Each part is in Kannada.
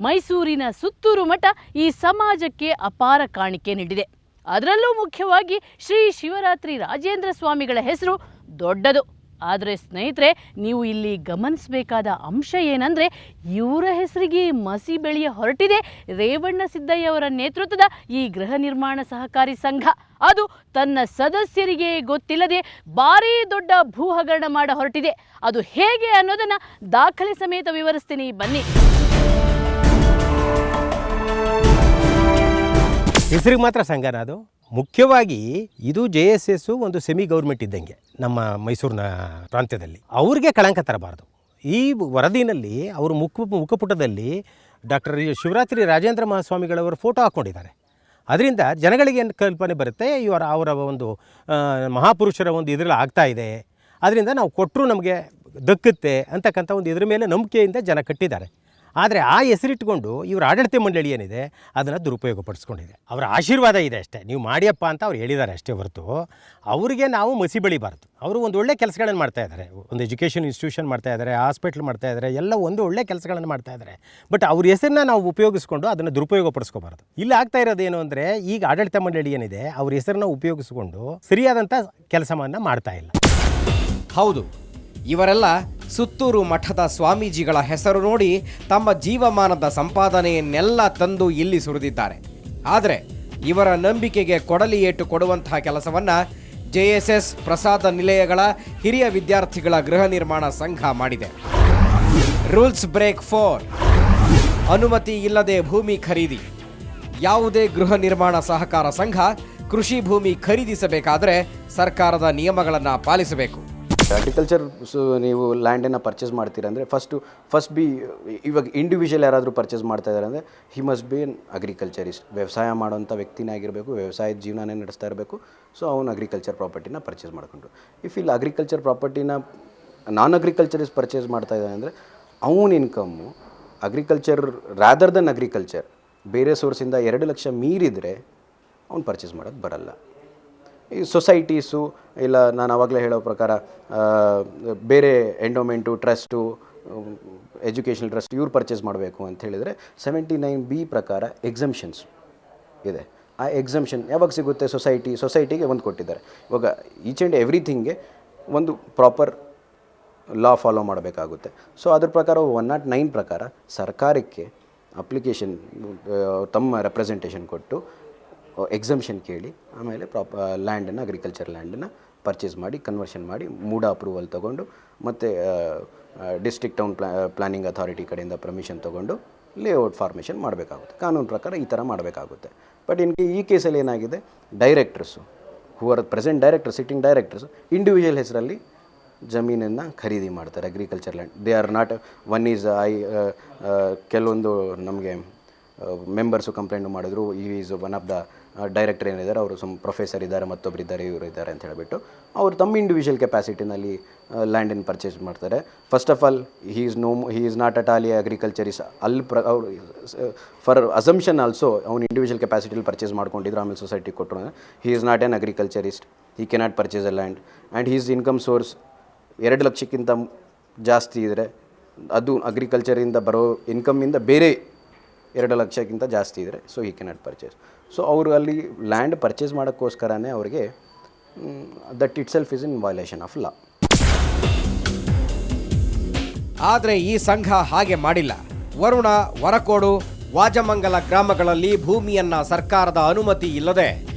ಮೈಸೂರಿನ ಸುತ್ತೂರು ಮಠ ಈ ಸಮಾಜಕ್ಕೆ ಅಪಾರ ಕಾಣಿಕೆ ನೀಡಿದೆ. ಅದರಲ್ಲೂ ಮುಖ್ಯವಾಗಿ ಶ್ರೀ ಶಿವರಾತ್ರಿ ರಾಜೇಂದ್ರ ಸ್ವಾಮಿಗಳ ಹೆಸರು ದೊಡ್ಡದು. ಆದರೆ ಸ್ನೇಹಿತರೆ, ನೀವು ಇಲ್ಲಿ ಗಮನಿಸಬೇಕಾದ ಅಂಶ ಏನಂದರೆ, ಇವರ ಹೆಸರಿಗೆ ಮಸಿ ಬೆಳೆಯ ಹೊರಟಿದೆ ರೇವಣ್ಣ ಸಿದ್ದಯ್ಯ ಅವರ ನೇತೃತ್ವದ ಈ ಗೃಹ ನಿರ್ಮಾಣ ಸಹಕಾರಿ ಸಂಘ. ಅದು ತನ್ನ ಸದಸ್ಯರಿಗೆ ಗೊತ್ತಿಲ್ಲದೆ ಭಾರೀ ದೊಡ್ಡ ಭೂ ಹಗರಣ ಮಾಡ ಹೊರಟಿದೆ. ಅದು ಹೇಗೆ ಅನ್ನೋದನ್ನು ದಾಖಲೆ ಸಮೇತ ವಿವರಿಸ್ತೀನಿ, ಬನ್ನಿ. ಹೆಸರಿಗೆ ಮಾತ್ರ ಸಂಘನ ಅದು. ಮುಖ್ಯವಾಗಿ ಇದು JSS ಒಂದು ಸೆಮಿ ಗೌರ್ಮೆಂಟ್ ಇದ್ದಂಗೆ ನಮ್ಮ ಮೈಸೂರಿನ ಪ್ರಾಂತ್ಯದಲ್ಲಿ. ಅವ್ರಿಗೆ ಕಳಂಕ ತರಬಾರ್ದು. ಈ ವರದಿನಲ್ಲಿ ಅವರು ಮುಖಪುಟದಲ್ಲಿ ಡಾಕ್ಟರ್ ಶಿವರಾತ್ರಿ ರಾಜೇಂದ್ರ ಮಹಾಸ್ವಾಮಿಗಳವರ ಫೋಟೋ ಹಾಕ್ಕೊಂಡಿದ್ದಾರೆ. ಅದರಿಂದ ಜನಗಳಿಗೆ ಏನು ಕಲ್ಪನೆ ಬರುತ್ತೆ, ಅವರ ಒಂದು ಮಹಾಪುರುಷರ ಒಂದು ಇದರಲ್ಲಿ ಆಗ್ತಾ ಇದೆ, ಅದರಿಂದ ನಾವು ಕೊಟ್ಟರು ನಮಗೆ ದಕ್ಕುತ್ತೆ ಅಂತಕ್ಕಂಥ ಒಂದು ಇದ್ರ ಮೇಲೆ ನಂಬಿಕೆಯಿಂದ ಜನ ಕಟ್ಟಿದ್ದಾರೆ. ಆದರೆ ಆ ಹೆಸರಿಟ್ಕೊಂಡು ಇವರು ಆಡಳಿತ ಮಂಡಳಿ ಏನಿದೆ ಅದನ್ನು ದುರುಪಯೋಗಪಡಿಸ್ಕೊಂಡಿದೆ. ಅವರ ಆಶೀರ್ವಾದ ಇದೆ ಅಷ್ಟೇ, ನೀವು ಮಾಡಿಯಪ್ಪ ಅಂತ ಅವ್ರು ಹೇಳಿದ್ದಾರೆ ಅಷ್ಟೇ ಹೊರತು ಅವರಿಗೆ ನಾವು ಮಸಿ ಬೆಳಿಬಾರ್ದು. ಅವರು ಒಂದು ಒಳ್ಳೆ ಕೆಲಸಗಳನ್ನು ಮಾಡ್ತಾಯಿದ್ದಾರೆ, ಒಂದು ಎಜುಕೇಷನ್ ಇನ್ಸ್ಟಿಟ್ಯೂಷನ್ ಮಾಡ್ತಾಯಿದ್ದಾರೆ, ಹಾಸ್ಪಿಟ್ಲ್ ಮಾಡ್ತಾಯಿದ್ದಾರೆ, ಎಲ್ಲ ಒಂದು ಒಳ್ಳೆ ಕೆಲಸಗಳನ್ನು ಮಾಡ್ತಾಯಿದ್ದಾರೆ. ಬಟ್ ಅವ್ರ ಹೆಸರನ್ನ ನಾವು ಉಪಯೋಗಿಸ್ಕೊಂಡು ಅದನ್ನು ದುರುಪಯೋಗಪಡಿಸ್ಕೋಬಾರ್ದು. ಇಲ್ಲಿ ಆಗ್ತಾ ಇರೋದೇನು ಅಂದರೆ, ಈಗ ಆಡಳಿತ ಮಂಡಳಿ ಏನಿದೆ ಅವ್ರ ಹೆಸರನ್ನ ಉಪಯೋಗಿಸ್ಕೊಂಡು ಸರಿಯಾದಂಥ ಕೆಲಸವನ್ನು ಮಾಡ್ತಾ ಇಲ್ಲ. ಹೌದು, ಇವರೆಲ್ಲ ಸುತ್ತೂರು ಮಠದ ಸ್ವಾಮೀಜಿಗಳ ಹೆಸರು ನೋಡಿ ತಮ್ಮ ಜೀವಮಾನದ ಸಂಪಾದನೆಯನ್ನೆಲ್ಲ ತಂದು ಇಲ್ಲಿ ಸುರಿದಿದ್ದಾರೆ. ಆದರೆ ಇವರ ನಂಬಿಕೆಗೆ ಕೊಡಲಿ ಏಟು ಕೊಡುವಂತಹ ಕೆಲಸವನ್ನು JSS ಪ್ರಸಾದ ನಿಲಯಗಳ ಹಿರಿಯ ವಿದ್ಯಾರ್ಥಿಗಳ ಗೃಹ ನಿರ್ಮಾಣ ಸಂಘ ಮಾಡಿದೆ. ರೂಲ್ಸ್ ಬ್ರೇಕ್ 4, ಅನುಮತಿ ಇಲ್ಲದೆ ಭೂಮಿ ಖರೀದಿ. ಯಾವುದೇ ಗೃಹ ನಿರ್ಮಾಣ ಸಹಕಾರ ಸಂಘ ಕೃಷಿ ಭೂಮಿ ಖರೀದಿಸಬೇಕಾದರೆ ಸರ್ಕಾರದ ನಿಯಮಗಳನ್ನು ಪಾಲಿಸಬೇಕು. ಅಗ್ರಿಕಲ್ಚರ್ ನೀವು ಲ್ಯಾಂಡನ್ನು ಪರ್ಚೇಸ್ ಮಾಡ್ತೀರ ಅಂದರೆ ಫಸ್ಟ್ ಬಿ ಇವಾಗ ಇಂಡಿವಿಜುವಲ್ ಯಾರಾದರೂ ಪರ್ಚೇಸ್ ಮಾಡ್ತಾ ಇದ್ದಾರೆ ಅಂದರೆ he must be N agriculturist. ವ್ಯವಸಾಯ ಮಾಡೋಂಥ ವ್ಯಕ್ತಿನೇ ಆಗಿರಬೇಕು, ವ್ಯವಸಾಯದ ಜೀವನನೇ ನಡೆಸ್ತಾ ಇರಬೇಕು. ಸೊ ಅವನು ಅಗ್ರಿಕಲ್ಚರ್ ಪ್ರಾಪರ್ಟಿನ ಪರ್ಚೇಸ್ ಮಾಡಿಕೊಂಡು, ಇಫ್ ಇಲ್ಲಿ ಅಗ್ರಿಕಲ್ಚರ್ ಪ್ರಾಪರ್ಟಿನ ನಾನ್ ಅಗ್ರಿಕಲ್ಚರಿಸ್ಟ್ ಪರ್ಚೇಸ್ ಮಾಡ್ತಾ ಇದ್ದಾನೆ ಅಂದರೆ ಅವನ income agriculture rather than agriculture ಬೇರೆ ಸೋರ್ಸಿಂದ 2 ಲಕ್ಷ ಮೀರಿದರೆ ಅವ್ನು ಪರ್ಚೇಸ್ ಮಾಡೋದು ಬರಲ್ಲ. ಈ ಸೊಸೈಟೀಸು ಇಲ್ಲ, ನಾನು ಆವಾಗಲೇ ಹೇಳೋ ಪ್ರಕಾರ ಬೇರೆ ಎಂಡೋಮೆಂಟು, ಟ್ರಸ್ಟು, ಎಜುಕೇಷನಲ್ ಟ್ರಸ್ಟ್ ಇವ್ರು ಪರ್ಚೇಸ್ ಮಾಡಬೇಕು ಅಂತ ಹೇಳಿದರೆ 79B ಪ್ರಕಾರ ಎಕ್ಸಮ್ಷನ್ಸ್ ಇದೆ. ಆ ಎಕ್ಸಮ್ಷನ್ ಯಾವಾಗ ಸಿಗುತ್ತೆ? ಸೊಸೈಟಿಗೆ ಒಂದು ಕೊಟ್ಟಿದ್ದಾರೆ. ಇವಾಗ ಈಚ್ ಆ್ಯಂಡ್ ಎವ್ರಿಥಿಂಗ್ಗೆ ಒಂದು ಪ್ರಾಪರ್ ಲಾ ಫಾಲೋ ಮಾಡಬೇಕಾಗುತ್ತೆ. ಸೊ ಅದ್ರ ಪ್ರಕಾರ 109 ಪ್ರಕಾರ ಸರ್ಕಾರಕ್ಕೆ ಅಪ್ಲಿಕೇಶನ್ ತಮ್ಮ ರೆಪ್ರೆಸೆಂಟೇಷನ್ ಕೊಟ್ಟು ಎಕ್ಸಮ್ಷನ್ ಕೇಳಿ ಆಮೇಲೆ ಲ್ಯಾಂಡನ್ನು ಅಗ್ರಿಕಲ್ಚರ್ ಲ್ಯಾಂಡನ್ನು ಪರ್ಚೇಸ್ ಮಾಡಿ ಕನ್ವರ್ಷನ್ ಮಾಡಿ ಮೂಡ ಅಪ್ರೂವಲ್ ತೊಗೊಂಡು ಮತ್ತು ಡಿಸ್ಟ್ರಿಕ್ಟ್ ಟೌನ್ ಪ್ಲಾನಿಂಗ್ ಅಥಾರಿಟಿ ಕಡೆಯಿಂದ ಪರ್ಮಿಷನ್ ತೊಗೊಂಡು ಲೇಔಟ್ ಫಾರ್ಮೇಷನ್ ಮಾಡಬೇಕಾಗುತ್ತೆ. ಕಾನೂನು ಪ್ರಕಾರ ಈ ಥರ ಮಾಡಬೇಕಾಗುತ್ತೆ. ಬಟ್ ಈ ಕೇಸಲ್ಲಿ ಏನಾಗಿದೆ, directors who are present director, sitting directors individual ಹೆಸರಲ್ಲಿ ಜಮೀನನ್ನು ಖರೀದಿ ಮಾಡ್ತಾರೆ. Agriculture land they are not one is ಕೆಲವೊಂದು ನಮಗೆ ಮೆಂಬರ್ಸು ಕಂಪ್ಲೇಂಟ್ ಮಾಡಿದ್ರು, is one of the director ಏನಿದ್ದಾರೆ ಅವರು ಪ್ರೊಫೆಸರ್ ಇದ್ದಾರೆ, ಮತ್ತೊಬ್ಬರು ಇದ್ದಾರೆ, ಇವರು ಇದ್ದಾರೆ ಅಂತ ಹೇಳಿಬಿಟ್ಟು ಅವರು ತಮ್ಮ ಇಂಡಿವಿಜುವಲ್ ಕೆಪಾಸಿಟಿನಲ್ಲಿ ಲ್ಯಾಂಡನ್ನು ಪರ್ಚೇಸ್ ಮಾಡ್ತಾರೆ. First of all he is not at all a agriculturist. ಅಲ್ಲಿ ಅವ್ರು ಫಾರ್ ಅಸಂಪ್ಷನ್ ಆಲ್ಸೋ ಅವ್ನು ಇಂಡಿವಿಜುವಲ್ ಕೆಪಾಸಿಟಿಲಿ ಪರ್ಚೇಸ್ ಮಾಡ್ಕೊಂಡಿದ್ರು, ಆಮೇಲೆ ಸೊಸೈಟಿ ಕೊಟ್ಟರು. He is not an agriculturist, he cannot purchase a land and he's income source 2 ಲಕ್ಷಕ್ಕಿಂತ ಜಾಸ್ತಿ ಇದ್ದರೆ, ಅದು ಅಗ್ರಿಕಲ್ಚರಿಂದ ಬರೋ ಇನ್ಕಮ್ಮಿಂದ ಬೇರೆ 2 ಲಕ್ಷಕ್ಕಿಂತ ಜಾಸ್ತಿ ಇದ್ದರೆ so he cannot purchase. So ಅವರು ಅಲ್ಲಿ ಲ್ಯಾಂಡ್ ಪರ್ಚೇಸ್ ಮಾಡೋಕ್ಕೋಸ್ಕರನೇ ಅವರಿಗೆ that it self is in violation of law. ಆದರೆ ಈ ಸಂಘ ಹಾಗೆ ಮಾಡಿಲ್ಲ. ವರುಣ, ವರಕೋಡು, ವಾಜಮಂಗಲ ಗ್ರಾಮಗಳಲ್ಲಿ ಭೂಮಿಯನ್ನ ಸರ್ಕಾರದ ಅನುಮತಿ ಇಲ್ಲದೆ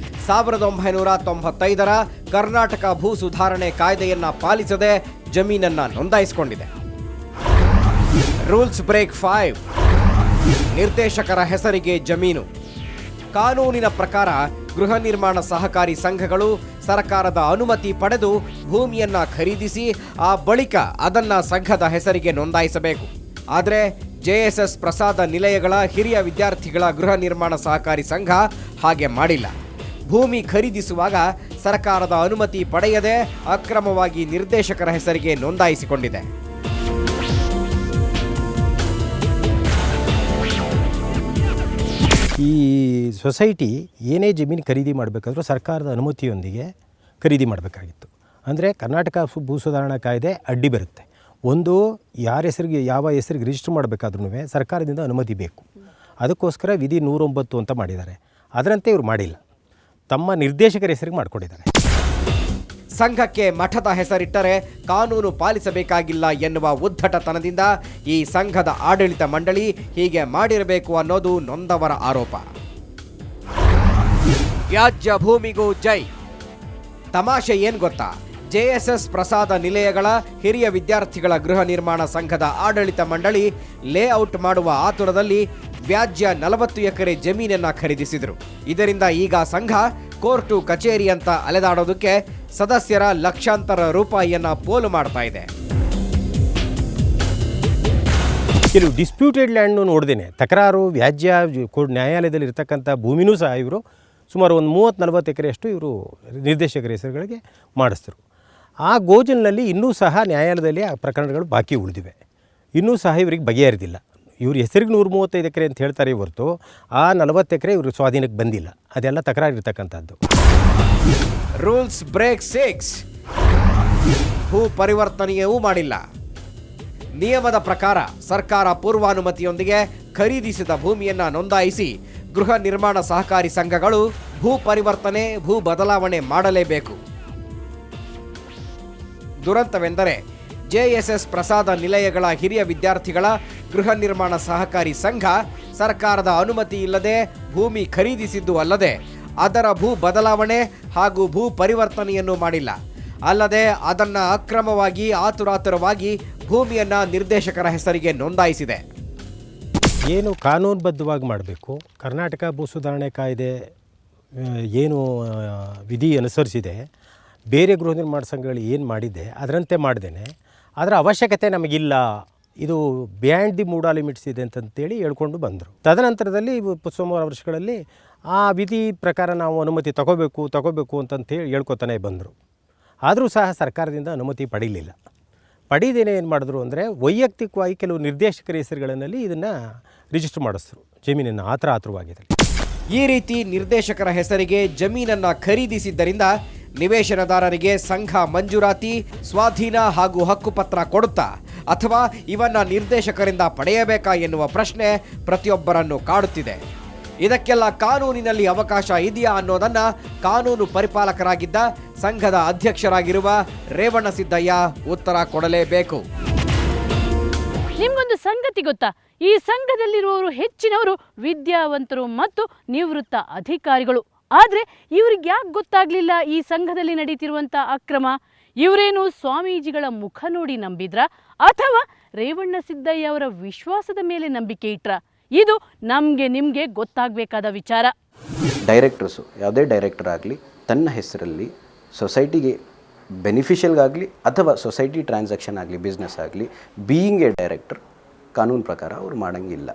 1995ರ ಕರ್ನಾಟಕ ಭೂ ಸುಧಾರಣೆ ಕಾಯ್ದೆಯನ್ನ ಪಾಲಿಸದೆ ಜಮೀನನ್ನ ನೋಂದಾಯಿಸಿಕೊಂಡಿದೆ. ರೂಲ್ಸ್ ಬ್ರೇಕ್ 5, ನಿರ್ದೇಶಕರ ಹೆಸರಿಗೆ ಜಮೀನು. ಕಾನೂನಿನ ಪ್ರಕಾರ ಗೃಹ ನಿರ್ಮಾಣ ಸಹಕಾರಿ ಸಂಘಗಳು ಸರ್ಕಾರದ ಅನುಮತಿ ಪಡೆದು ಭೂಮಿಯನ್ನ ಖರೀದಿಸಿ ಆ ಬಳಿಕ ಅದನ್ನ ಸಂಘದ ಹೆಸರಿಗೆ ನೋಂದಾಯಿಸಬೇಕು. ಆದರೆ JSS ಪ್ರಸಾದ ನಿಲಯಗಳ ಹಿರಿಯ ವಿದ್ಯಾರ್ಥಿಗಳ ಗೃಹ ನಿರ್ಮಾಣ ಸಹಕಾರಿ ಸಂಘ ಹಾಗೆ ಮಾಡಿಲ್ಲ. ಭೂಮಿ ಖರೀದಿಸುವಾಗ ಸರ್ಕಾರದ ಅನುಮತಿ ಪಡೆಯದೆ ಅಕ್ರಮವಾಗಿ ನಿರ್ದೇಶಕರ ಹೆಸರಿಗೆ ನೋಂದಾಯಿಸಿಕೊಂಡಿದೆ. ಈ ಸೊಸೈಟಿ ಏನೇ ಜಮೀನು ಖರೀದಿ ಮಾಡಬೇಕಾದ್ರೂ ಸರ್ಕಾರದ ಅನುಮತಿಯೊಂದಿಗೆ ಖರೀದಿ ಮಾಡಬೇಕಾಗಿತ್ತು. ಅಂದರೆ ಕರ್ನಾಟಕ ಭೂ ಸುಧಾರಣಾ ಕಾಯ್ದೆ ಅಡ್ಡಿ ಬರುತ್ತೆ. ಒಂದು ಯಾವ ಹೆಸರಿಗೆ ರಿಜಿಸ್ಟರ್ ಮಾಡಬೇಕಾದ್ರೂ ಸರ್ಕಾರದಿಂದ ಅನುಮತಿ ಬೇಕು. ಅದಕ್ಕೋಸ್ಕರ ವಿಧಿ 109 ಅಂತ ಮಾಡಿದ್ದಾರೆ. ಅದರಂತೆ ಇವರು ಮಾಡಿಲ್ಲ, ತಮ್ಮ ನಿರ್ದೇಶಕರ ಹೆಸರಿಗೆ ಮಾಡಿಕೊಂಡಿದ್ದಾರೆ. ಸಂಘಕ್ಕೆ ಮಠದ ಹೆಸರಿಟ್ಟರೆ ಕಾನೂನು ಪಾಲಿಸಬೇಕಾಗಿಲ್ಲ ಎನ್ನುವ ಉದ್ದಟತನದಿಂದ ಈ ಸಂಘದ ಆಡಳಿತ ಮಂಡಳಿ ಹೀಗೆ ಮಾಡಿರಬೇಕು ಅನ್ನೋದು ನೊಂದವರ ಆರೋಪ. ವ್ಯಾಜ್ಯ ಭೂಮಿಗೂ ಜೈ. ತಮಾಷೆ ಏನ್ ಗೊತ್ತಾ, ಜೆಎಸ್ಎಸ್ ಪ್ರಸಾದ ನಿಲಯಗಳ ಹಿರಿಯ ವಿದ್ಯಾರ್ಥಿಗಳ ಗೃಹ ನಿರ್ಮಾಣ ಸಂಘದ ಆಡಳಿತ ಮಂಡಳಿ ಲೇಔಟ್ ಮಾಡುವ ಆತುರದಲ್ಲಿ ವ್ಯಾಜ್ಯ 40 ಎಕರೆ ಜಮೀನನ್ನ ಖರೀದಿಸಿದರು. ಇದರಿಂದ ಈಗ ಸಂಘ ಕೋರ್ಟು ಕಚೇರಿ ಅಂತ ಅಲೆದಾಡೋದಕ್ಕೆ ಸದಸ್ಯರ ಲಕ್ಷಾಂತರ ರೂಪಾಯಿಯನ್ನ ಪೋಲು ಮಾಡ್ತಾ ಇದೆ. ಕೆಲವು ಡಿಸ್ಪ್ಯೂಟೆಡ್ ಲ್ಯಾಂಡ್ನು ನೋಡ್ದೇನೆ ತಕರಾರು ವ್ಯಾಜ್ಯ ನ್ಯಾಯಾಲಯದಲ್ಲಿ ಇರ್ತಕ್ಕಂಥ ಭೂಮಿನೂ ಸಹ ಇವರು ಸುಮಾರು ಒಂದು 30-40 ಎಕರೆಯಷ್ಟು ಇವರು ನಿರ್ದೇಶಕರ ಹೆಸರುಗಳಿಗೆ ಮಾಡಿಸಿದ್ರು. ಆ ಗೋಜಲ್ನಲ್ಲಿ ಇನ್ನೂ ಸಹ ನ್ಯಾಯಾಲಯದಲ್ಲಿ ಆ ಪ್ರಕರಣಗಳು ಬಾಕಿ ಉಳಿದಿವೆ, ಇನ್ನೂ ಸಹ ಇವರಿಗೆ ಬಗೆಹರಿದಿಲ್ಲ. ಇವ್ರ ಹೆಸರಿಗೆ 135 ಎಕರೆ ಅಂತ ಹೇಳ್ತಾರೆ ಹೊರತು ಆ 40 ಎಕರೆ ಇವ್ರ ಸ್ವಾಧೀನಕ್ಕೆ ಬಂದಿಲ್ಲ, ಅದೆಲ್ಲ ತಕರಾರು ಇರ್ತಕ್ಕಂಥದ್ದು. Rules break 6. ಭೂ ಪರಿವರ್ತನೆಯೂ ಮಾಡಿಲ್ಲ. ನಿಯಮದ ಪ್ರಕಾರ ಸರ್ಕಾರ ಪೂರ್ವಾನುಮತಿಯೊಂದಿಗೆ ಖರೀದಿಸಿದ ಭೂಮಿಯನ್ನ ನೋಂದಾಯಿಸಿ ಗೃಹ ನಿರ್ಮಾಣ ಸಹಕಾರಿ ಸಂಘಗಳು ಭೂ ಪರಿವರ್ತನೆ, ಭೂ ಬದಲಾವಣೆ ಮಾಡಲೇಬೇಕು. ದುರಂತವೆಂದರೆ ಜೆಎಸ್ಎಸ್ ಪ್ರಸಾದ ನಿಲಯಗಳ ಹಿರಿಯ ವಿದ್ಯಾರ್ಥಿಗಳ ಗೃಹ ನಿರ್ಮಾಣ ಸಹಕಾರಿ ಸಂಘ ಸರ್ಕಾರದ ಅನುಮತಿ ಇಲ್ಲದೆ ಭೂಮಿ ಖರೀದಿಸಿದ್ದು ಅಲ್ಲದೆ ಅದರ ಭೂ ಬದಲಾವಣೆ ಹಾಗೂ ಭೂ ಪರಿವರ್ತನೆಯನ್ನು ಮಾಡಿಲ್ಲ. ಅಲ್ಲದೆ ಅದನ್ನು ಅಕ್ರಮವಾಗಿ ಆತುರಾತುರವಾಗಿ ಭೂಮಿಯನ್ನು ನಿರ್ದೇಶಕರ ಹೆಸರಿಗೆ ನೋಂದಾಯಿಸಿದೆ. ಏನು ಕಾನೂನುಬದ್ಧವಾಗಿ ಮಾಡಬೇಕು, ಕರ್ನಾಟಕ ಭೂ ಸುಧಾರಣೆ ಕಾಯ್ದೆ ಏನು ವಿಧಿ ಅನುಸರಿಸಿದೆ, ಬೇರೆ ಗೃಹ ನಿರ್ಮಾಣ ಸಂಘಗಳು ಏನು ಮಾಡಿದೆ ಅದರಂತೆ ಮಾಡ್ದೇನೆ ಅದರ ಅವಶ್ಯಕತೆ ನಮಗಿಲ್ಲ, ಇದು ಬಿಯಾಂಡ್ ದಿ ಮೂಡಾ ಲಿಮಿಟ್ಸ್ ಇದೆ ಅಂತಂತೇಳಿ ಹೇಳ್ಕೊಂಡು ಬಂದರು. ತದನಂತರದಲ್ಲಿ ಸುಮಾರು ವರ್ಷಗಳಲ್ಲಿ ಆ ವಿಧಿ ಪ್ರಕಾರ ನಾವು ಅನುಮತಿ ತಗೋಬೇಕು ಅಂತಂತೇಳಿ ಹೇಳ್ಕೊತಾನೆ ಬಂದರು. ಆದರೂ ಸಹ ಸರ್ಕಾರದಿಂದ ಅನುಮತಿ ಪಡೀಲಿಲ್ಲ. ಪಡೀದೇನೆ ಏನು ಮಾಡಿದ್ರು ಅಂದರೆ ವೈಯಕ್ತಿಕವಾಗಿ ಕೆಲವು ನಿರ್ದೇಶಕರ ಹೆಸರುಗಳಲ್ಲಿ ಇದನ್ನು ರಿಜಿಸ್ಟರ್ ಮಾಡಿಸಿದ್ರು ಜಮೀನನ್ನು ಆತುರವಾಗಿದೆ. ಈ ರೀತಿ ನಿರ್ದೇಶಕರ ಹೆಸರಿಗೆ ಜಮೀನನ್ನು ಖರೀದಿಸಿದ್ದರಿಂದ ನಿವೇಶನದಾರರಿಗೆ ಸಂಘ ಮಂಜೂರಾತಿ, ಸ್ವಾಧೀನ ಹಾಗೂ ಹಕ್ಕುಪತ್ರ ಕೊಡುತ್ತಾ ಅಥವಾ ಇವನ್ನ ನಿರ್ದೇಶಕರಿಂದ ಪಡೆಯಬೇಕಾ ಎನ್ನುವ ಪ್ರಶ್ನೆ ಪ್ರತಿಯೊಬ್ಬರನ್ನು ಕಾಡುತ್ತಿದೆ. ಇದಕ್ಕೆಲ್ಲ ಕಾನೂನಿನಲ್ಲಿ ಅವಕಾಶ ಇದೆಯಾ ಅನ್ನೋದನ್ನ ಕಾನೂನು ಪರಿಪಾಲಕರಾಗಿದ್ದ ಸಂಘದ ಅಧ್ಯಕ್ಷರಾಗಿರುವ ರೇವಣ್ಣಸಿದ್ದಯ್ಯ ಉತ್ತರ ಕೊಡಲೇಬೇಕು. ನಿಮ್ಗೊಂದು ಸಂಗತಿ ಗೊತ್ತಾ, ಈ ಸಂಘದಲ್ಲಿರುವವರು ಹೆಚ್ಚಿನವರು ವಿದ್ಯಾವಂತರು ಮತ್ತು ನಿವೃತ್ತ ಅಧಿಕಾರಿಗಳು. ಆದರೆ ಇವ್ರಿಗೆ ಯಾಕೆ ಗೊತ್ತಾಗ್ಲಿಲ್ಲ ಈ ಸಂಘದಲ್ಲಿ ನಡೀತಿರುವಂಥ ಅಕ್ರಮ? ಇವರೇನು ಸ್ವಾಮೀಜಿಗಳ ಮುಖ ನೋಡಿ ನಂಬಿದ್ರ ಅಥವಾ ರೇವಣ್ಣಸಿದ್ದಯ್ಯ ಅವರ ವಿಶ್ವಾಸದ ಮೇಲೆ ನಂಬಿಕೆ ಇಟ್ರ? ಇದು ನಿಮಗೆ ಗೊತ್ತಾಗಬೇಕಾದ ವಿಚಾರ. ಡೈರೆಕ್ಟರ್ಸು, ಯಾವುದೇ ಡೈರೆಕ್ಟರ್ ಆಗಲಿ ತನ್ನ ಹೆಸರಲ್ಲಿ ಸೊಸೈಟಿಗೆ ಬೆನಿಫಿಷಿಯಲ್ಗಾಗಲಿ ಅಥವಾ ಸೊಸೈಟಿ ಟ್ರಾನ್ಸಾಕ್ಷನ್ ಆಗಲಿ ಬಿಸ್ನೆಸ್ ಆಗಲಿ ಬೀಯಿಂಗ್ ಎ ಡೈರೆಕ್ಟರ್ ಕಾನೂನು ಪ್ರಕಾರ ಅವ್ರು ಮಾಡೋಂಗಿಲ್ಲ.